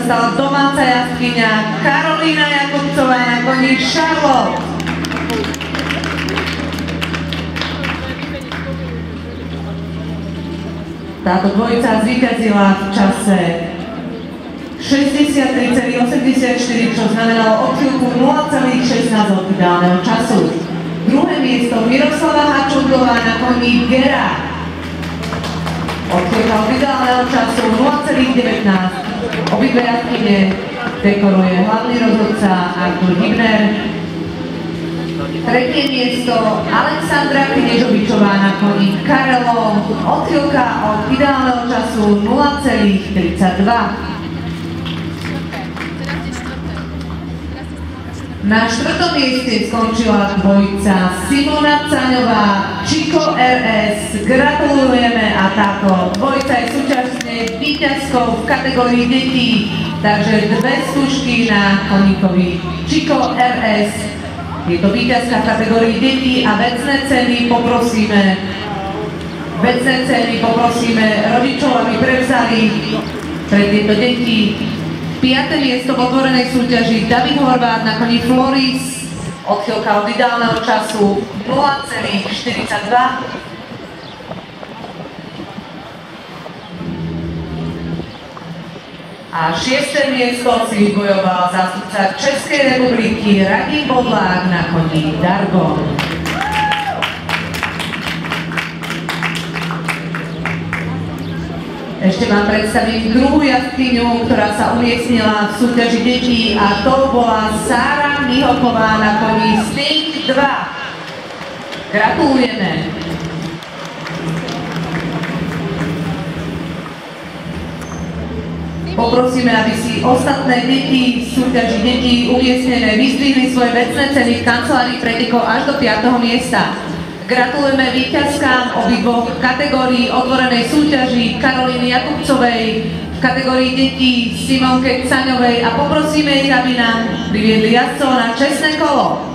stala domáca jazdkyňa Karolína Jakubcová na koni Charlotte. Táto dvojica zvíťazila v čase 63,84, čo znamenalo odchýlku 0,16 od ideálneho času. Druhé miesto Miroslava Hačundová na koni Gera. Odchýlka od ideálneho času 0,19. Obidve jazdkyne dekoruje hlavný rozhodca Artur Hybner. Tretie miesto Alexandra Knežovičová na koni Karelo. Odchýlka od ideálneho času 0,32. Na štvrtom mieste skončila dvojica Simona Caňová, Chico RS. Gratulujeme a táto dvojica je súčasne víťazkou v kategórii detí, takže dve skúšky na koníkovi Chico RS. Je to víťazka v kategórii detí a vecné ceny poprosíme rodičov, aby prevzali pre tieto deti. 5. miesto v otvorenej súťaži David Horváth na koni Floris. Odchýlka od ideálneho času 0,42. A 6. miesto si vybojoval zástupca Českej republiky Radim Bodlák na koni Dargon. Ešte vám predstavím druhú jazdkyňu, ktorá sa umiestnila v súťaži detí, a to bola Sára Mihoková na koni Sting 2. Gratulujeme. Poprosíme, aby si ostatné deti v súťaži detí umiestnené vyzdvihli svoje vecné ceny v kancelárii pretekov až do 5. miesta. Gratulujeme víťazkám obidvoch kategórií otvorenej súťaži Karolíny Jakubcovej, v kategórii detí Simonke Caňovej, a poprosíme ich, aby nám priviedli jazdcov na čestné kolo.